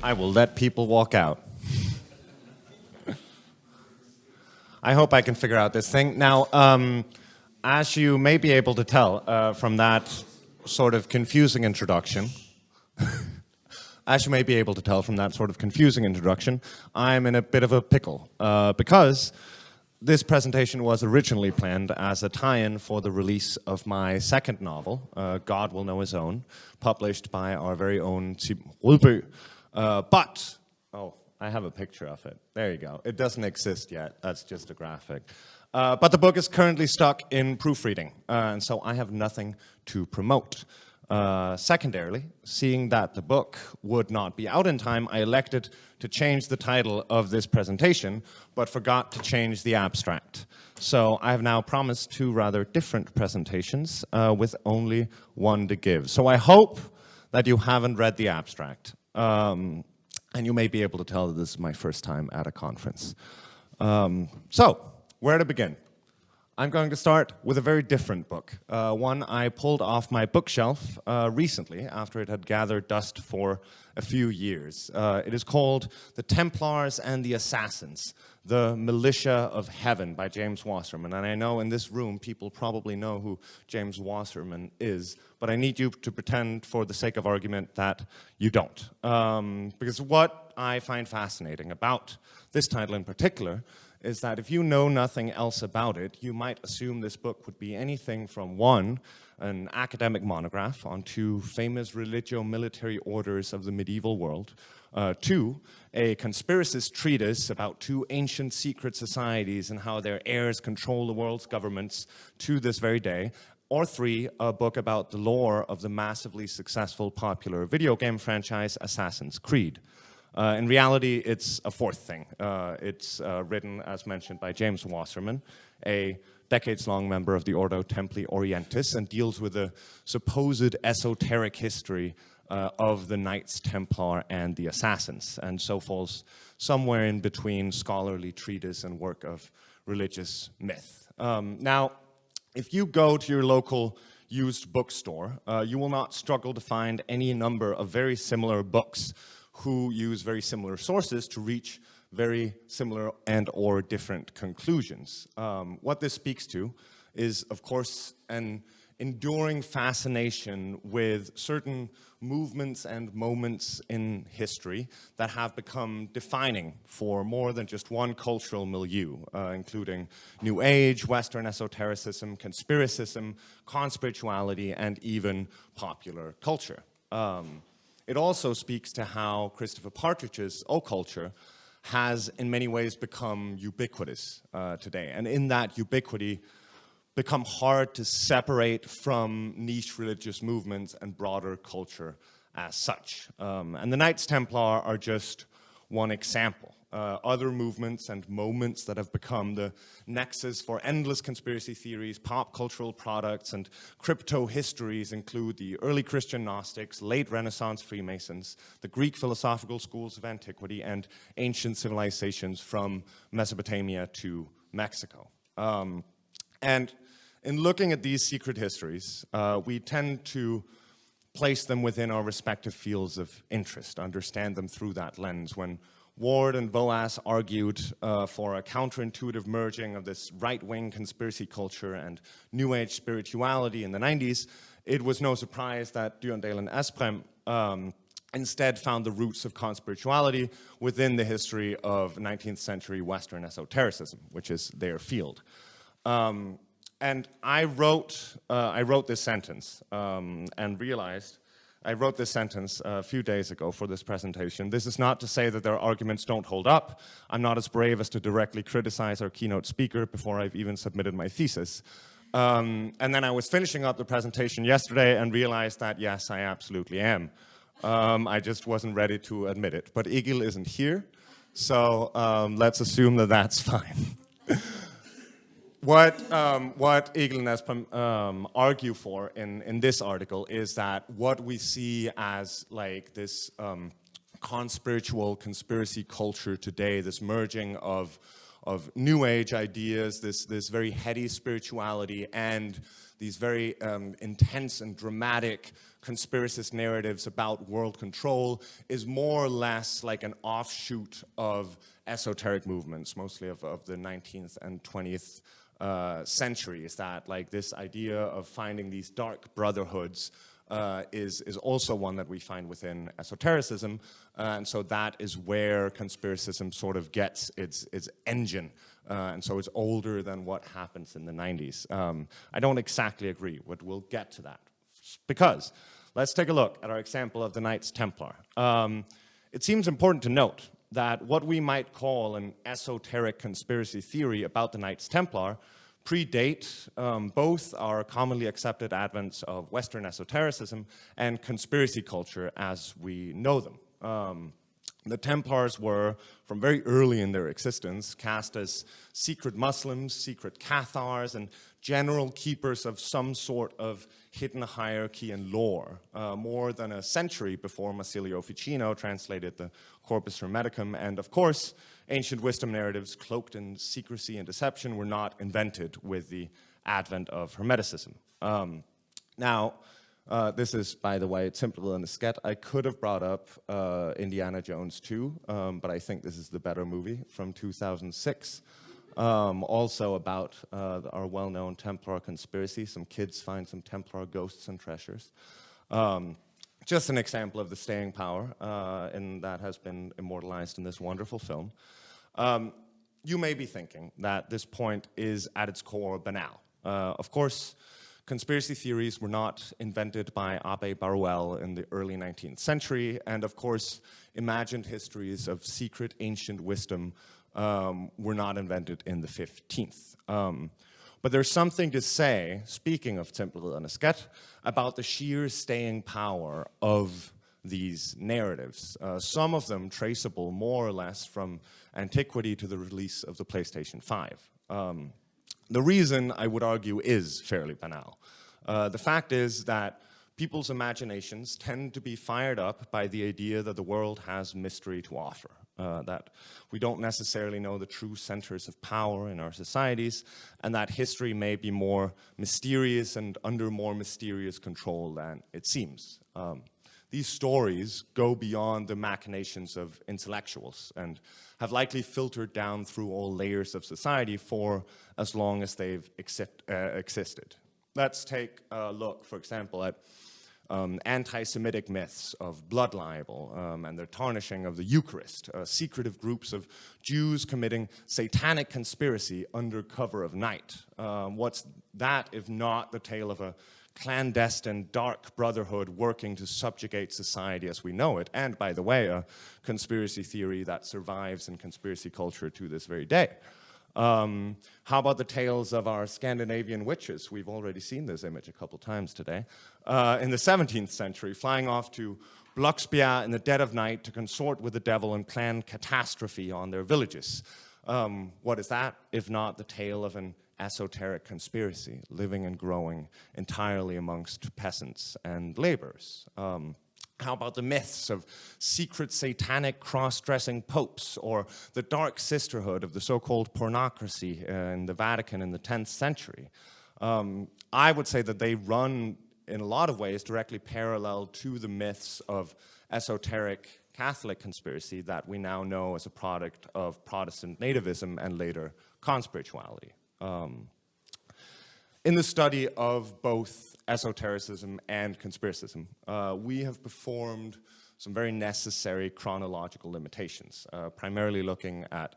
I will let people walk out. I hope I can figure out this thing. Now, as you may be able to tell from that sort of confusing introduction, I'm in a bit of a pickle because this presentation was originally planned as a tie-in for the release of my second novel, God Will Know His Own, published by our very own Tim Rødbø. But I have a picture of it. There you go. It doesn't exist yet. That's just a graphic. But the book is currently stuck in proofreading, and so I have nothing to promote. Secondarily, seeing that the book would not be out in time, I elected to change the title of this presentation, but forgot to change the abstract. So I have now promised two rather different presentations with only one to give. So I hope that you haven't read the abstract. And you may be able to tell that this is my first time at a conference. So, where to begin? I'm going to start with a very different book, one I pulled off my bookshelf recently after it had gathered dust for a few years. It is called The Templars and the Assassins, The Militia of Heaven by James Wasserman. And I know in this room people probably know who James Wasserman is, but I need you to pretend for the sake of argument that you don't. Because what I find fascinating about this title in particular is that if you know nothing else about it, you might assume this book would be anything from one, an academic monograph on two famous religio-military orders of the medieval world, two, a conspiracist treatise about two ancient secret societies and how their heirs control the world's governments to this very day, or three, a book about the lore of the massively successful popular video game franchise Assassin's Creed. In reality, it's a fourth thing. It's written, as mentioned, by James Wasserman, a decades-long member of the Ordo Templi Orientis, and deals with the supposed esoteric history of the Knights Templar and the Assassins, and so falls somewhere in between scholarly treatise and work of religious myth. Now, if you go to your local used bookstore, you will not struggle to find any number of very similar books who use very similar sources to reach very similar and or different conclusions. What this speaks to is, of course, an enduring fascination with certain movements and moments in history that have become defining for more than just one cultural milieu, including New Age, Western esotericism, conspiracism, conspirituality, and even popular culture. It also speaks to how Christopher Partridge's occulture has in many ways become ubiquitous today. And in that ubiquity, become hard to separate from niche religious movements and broader culture as such. And the Knights Templar are just one example. Other movements and moments that have become the nexus for endless conspiracy theories, pop cultural products, and crypto histories include the early Christian Gnostics, late Renaissance Freemasons, the Greek philosophical schools of antiquity, and ancient civilizations from Mesopotamia to Mexico. And in looking at these secret histories, we tend to place them within our respective fields of interest, understand them through that lens. When Ward and Boas argued for a counterintuitive merging of this right-wing conspiracy culture and New Age spirituality in the 90s, it was no surprise that Dyrendal and Esprem instead found the roots of conspirituality within the history of 19th century Western esotericism, which is their field. And I wrote this sentence and realized I wrote this sentence a few days ago for this presentation. This is not to say that their arguments don't hold up. I'm not as brave as to directly criticize our keynote speaker before I've even submitted my thesis. And then I was finishing up the presentation yesterday and realized that, yes, I absolutely am. I just wasn't ready to admit it. But Egil isn't here, so let's assume that that's fine. What Egil and Esprem argue for in this article is that what we see as like this conspiritual conspiracy culture today, this merging of New Age ideas, this very heady spirituality, and these very intense and dramatic conspiracist narratives about world control is more or less like an offshoot of esoteric movements, mostly of the 19th and 20th centuries, that like this idea of finding these dark brotherhoods is also one that we find within esotericism, and so that is where conspiracism sort of gets its engine, and so it's older than what happens in the 90s. I don't exactly agree, but we'll get to that. Because, let's take a look at our example of the Knights Templar. It seems important to note that what we might call an esoteric conspiracy theory about the Knights Templar predate both our commonly accepted advents of Western esotericism and conspiracy culture as we know them. The Templars were, from very early in their existence, cast as secret Muslims, secret Cathars, and general keepers of some sort of hidden hierarchy and lore. More than a century before Marsilio Ficino translated the Corpus Hermeticum, and of course, ancient wisdom narratives cloaked in secrecy and deception were not invented with the advent of Hermeticism. This is, by the way, simpler than a sketch. I could have brought up Indiana Jones 2, but I think this is the better movie from 2006. Also about our well-known Templar conspiracy. Some kids find some Templar ghosts and treasures. Just an example of the staying power, and that has been immortalized in this wonderful film. You may be thinking that this point is at its core banal. Of course, conspiracy theories were not invented by Abbe Baruel in the early 19th century, and of course, imagined histories of secret ancient wisdom were not invented in the 15th. But there's something to say, speaking of simpler than a sketch, about the sheer staying power of these narratives, some of them traceable more or less from antiquity to the release of the PlayStation 5. The reason, I would argue, is fairly banal. The fact is that people's imaginations tend to be fired up by the idea that the world has mystery to offer, that we don't necessarily know the true centers of power in our societies, and that history may be more mysterious and under more mysterious control than it seems. These stories go beyond the machinations of intellectuals and have likely filtered down through all layers of society for as long as they've existed. Let's take a look, for example, at anti-Semitic myths of blood libel and their tarnishing of the Eucharist, secretive groups of Jews committing satanic conspiracy under cover of night. What's that if not the tale of a clandestine dark brotherhood working to subjugate society as we know it, and by the way, a conspiracy theory that survives in conspiracy culture to this very day. How about the tales of our Scandinavian witches? We've already seen this image a couple times today. In the 17th century, flying off to Blocksberg in the dead of night to consort with the devil and plan catastrophe on their villages. What is that, if not the tale of an esoteric conspiracy, living and growing entirely amongst peasants and laborers? How about the myths of secret satanic cross-dressing popes, or the dark sisterhood of the so-called pornocracy in the Vatican in the 10th century? I would say that they run, in a lot of ways, directly parallel to the myths of esoteric Catholic conspiracy that we now know as a product of Protestant nativism and later conspirituality. In the study of both esotericism and conspiracism, we have performed some very necessary chronological limitations, primarily looking at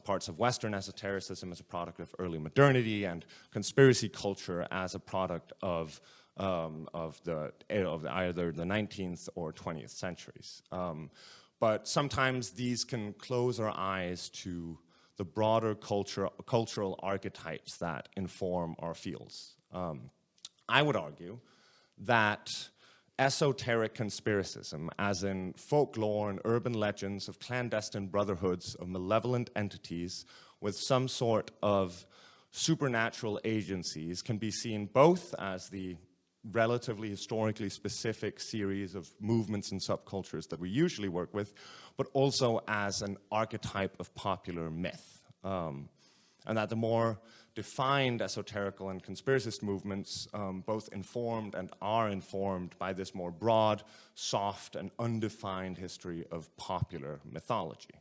parts of Western esotericism as a product of early modernity and conspiracy culture as a product of either the 19th or 20th centuries. But sometimes these can close our eyes to the broader cultural archetypes that inform our fields. I would argue that esoteric conspiracism, as in folklore and urban legends of clandestine brotherhoods of malevolent entities with some sort of supernatural agencies, can be seen both as the relatively historically specific series of movements and subcultures that we usually work with, but also as an archetype of popular myth. And that the more defined esoterical and conspiracist movements both informed and are informed by this more broad, soft, and undefined history of popular mythology.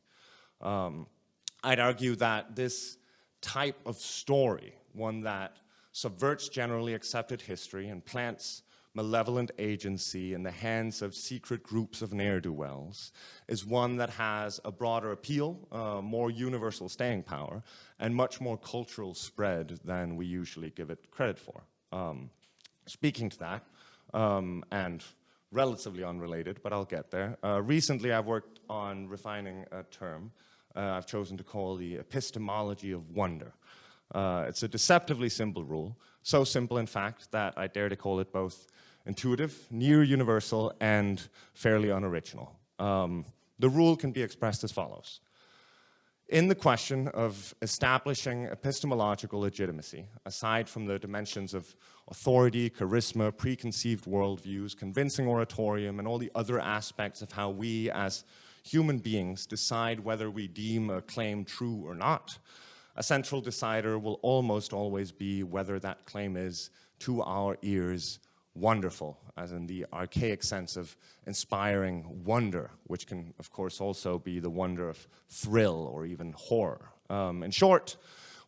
I'd argue that this type of story, one that subverts generally accepted history and plants malevolent agency in the hands of secret groups of ne'er-do-wells, is one that has a broader appeal, more universal staying power, and much more cultural spread than we usually give it credit for. Speaking to that, and relatively unrelated, but I'll get there, recently I've worked on refining a term I've chosen to call the epistemology of wonder. It's a deceptively simple rule, so simple in fact that I dare to call it both intuitive, near universal, and fairly unoriginal. The rule can be expressed as follows. In the question of establishing epistemological legitimacy, aside from the dimensions of authority, charisma, preconceived worldviews, convincing oratorium, and all the other aspects of how we as human beings decide whether we deem a claim true or not, a central decider will almost always be whether that claim is, to our ears, wonderful, as in the archaic sense of inspiring wonder, which can, of course, also be the wonder of thrill or even horror. In short,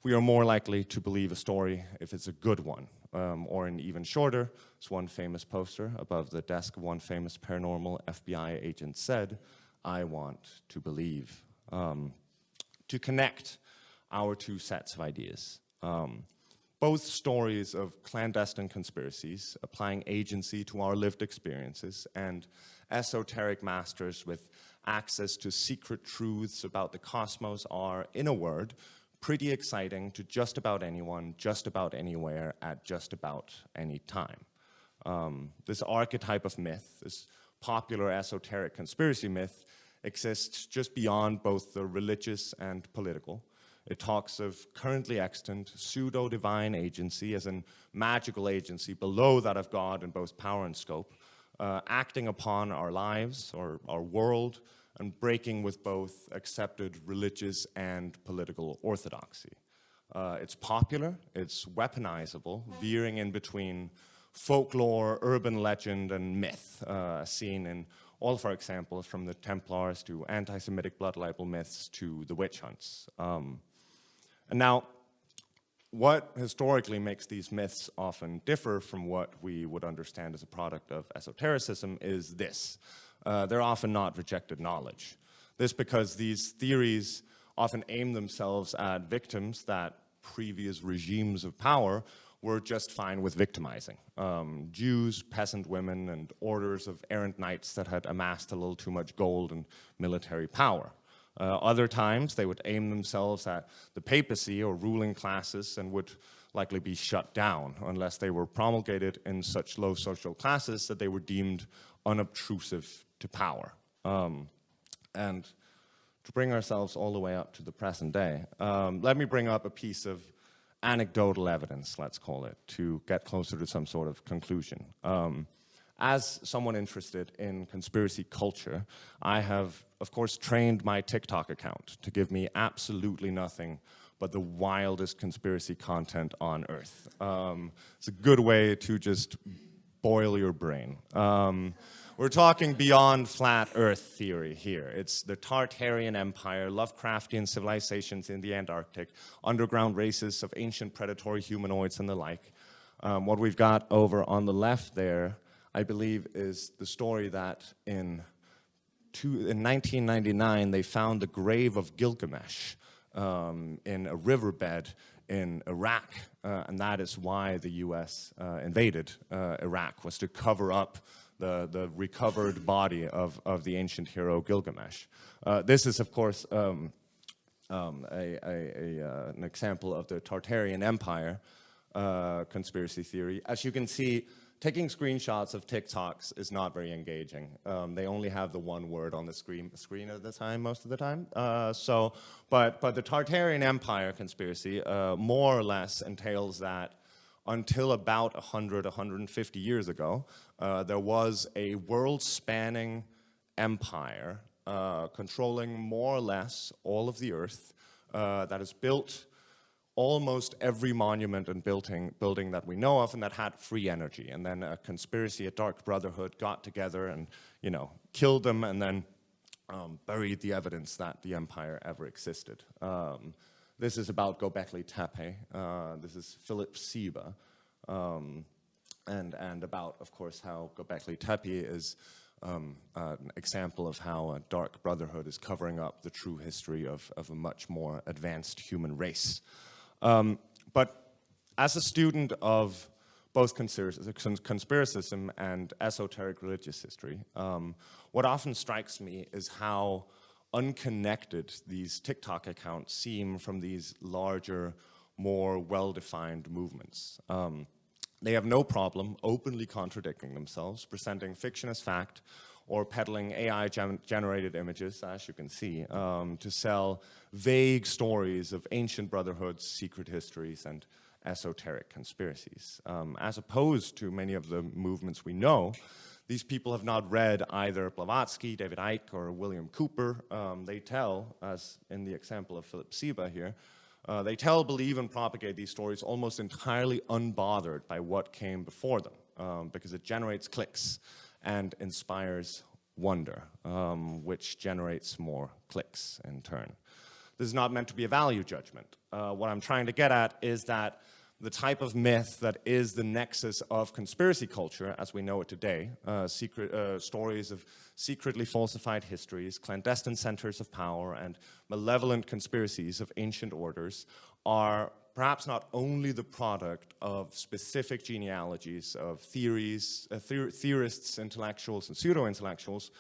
we are more likely to believe a story if it's a good one, or in even shorter, as one famous poster above the desk of one famous paranormal FBI agent said, I want to believe. To connect our two sets of ideas. Both stories of clandestine conspiracies, applying agency to our lived experiences, and esoteric masters with access to secret truths about the cosmos are, in a word, pretty exciting to just about anyone, just about anywhere, at just about any time. This archetype of myth, this popular esoteric conspiracy myth, exists just beyond both the religious and political. It talks of currently extant pseudo-divine agency, as in magical agency below that of God in both power and scope, acting upon our lives or our world and breaking with both accepted religious and political orthodoxy. It's popular, it's weaponizable, veering in between folklore, urban legend, and myth, seen in all of our examples from the Templars to anti-Semitic blood libel myths to the witch hunts. And now, what historically makes these myths often differ from what we would understand as a product of esotericism is this. They're often not rejected knowledge. This because these theories often aim themselves at victims that previous regimes of power were just fine with victimizing. Jews, peasant women, and orders of errant knights that had amassed a little too much gold and military power. Other times, they would aim themselves at the papacy or ruling classes and would likely be shut down unless they were promulgated in such low social classes that they were deemed unobtrusive to power. And to bring ourselves all the way up to the present day, let me bring up a piece of anecdotal evidence, let's call it, to get closer to some sort of conclusion. As someone interested in conspiracy culture, I have, of course, trained my TikTok account to give me absolutely nothing but the wildest conspiracy content on earth. It's a good way to just boil your brain. We're talking beyond flat earth theory here. It's the Tartarian Empire, Lovecraftian civilizations in the Antarctic, underground races of ancient predatory humanoids and the like. What we've got over on the left there, I believe, is the story that in 1999 they found the grave of Gilgamesh in a riverbed in Iraq, and that is why the US invaded Iraq, was to cover up the recovered body of the ancient hero Gilgamesh. This is, of course, an example of the Tartarian Empire conspiracy theory. As you can see, taking screenshots of TikToks is not very engaging. They only have the one word on the screen at the time, most of the time. But the Tartarian Empire conspiracy more or less entails that until about 100, 150 years ago, there was a world-spanning empire controlling more or less all of the earth, that has built almost every monument and building that we know of, and that had free energy. And then a conspiracy, a dark brotherhood, got together and, killed them, and then buried the evidence that the empire ever existed. This is about Göbekli Tepe. This is Philip Seba, and about, of course, how Göbekli Tepe is an example of how a dark brotherhood is covering up the true history of a much more advanced human race. But as a student of both conspiracism and esoteric religious history, what often strikes me is how unconnected these TikTok accounts seem from these larger, more well-defined movements. They have no problem openly contradicting themselves, presenting fiction as fact, or peddling AI-generated images, as you can see, to sell vague stories of ancient brotherhoods, secret histories, and esoteric conspiracies. As opposed to many of the movements we know, these people have not read either Blavatsky, David Icke, or William Cooper. They tell, as in the example of Philip Seba here, they tell, believe, and propagate these stories almost entirely unbothered by what came before them, because it generates clicks and inspires wonder, which generates more clicks in turn. This is not meant to be a value judgment. What I'm trying to get at is that the type of myth that is the nexus of conspiracy culture as we know it today, stories of secretly falsified histories, clandestine centers of power, and malevolent conspiracies of ancient orders are perhaps not only the product of specific genealogies of theorists, intellectuals, and pseudo-intellectuals,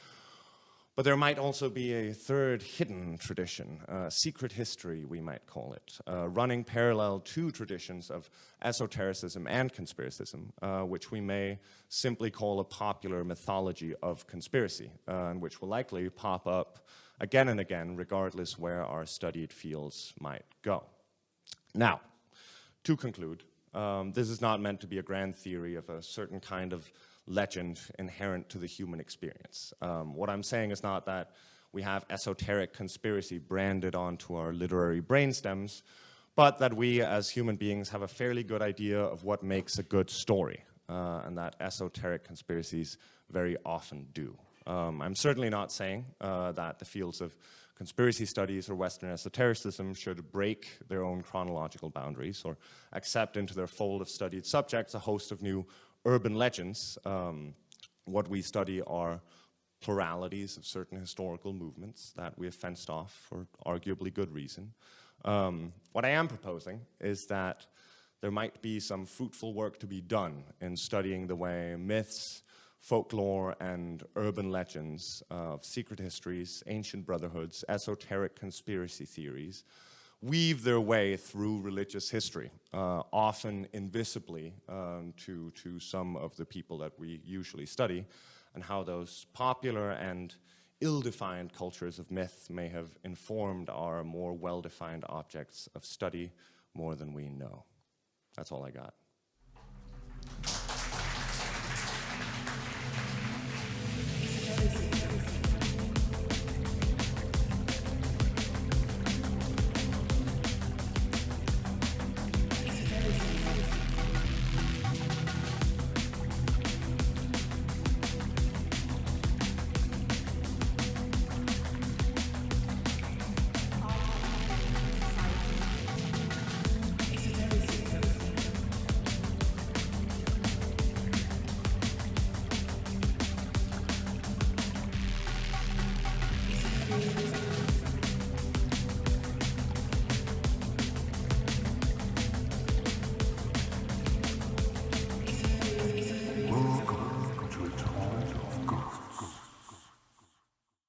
but there might also be a third hidden tradition, secret history we might call it, running parallel to traditions of esotericism and conspiracism, which we may simply call a popular mythology of conspiracy, and which will likely pop up again and again, regardless where our studied fields might go. Now, to conclude, this is not meant to be a grand theory of a certain kind of legend inherent to the human experience. What I'm saying is not that we have esoteric conspiracy branded onto our literary brainstems, but that we as human beings have a fairly good idea of what makes a good story, and that esoteric conspiracies very often do. I'm certainly not saying that the fields of conspiracy studies or Western esotericism should break their own chronological boundaries or accept into their fold of studied subjects a host of new urban legends. What we study are pluralities of certain historical movements that we have fenced off for arguably good reason. What I am proposing is that there might be some fruitful work to be done in studying the way myths, folklore, and urban legends of secret histories, ancient brotherhoods, esoteric conspiracy theories weave their way through religious history, often invisibly to some of the people that we usually study, and how those popular and ill-defined cultures of myth may have informed our more well-defined objects of study more than we know. That's all I got. Esotericism.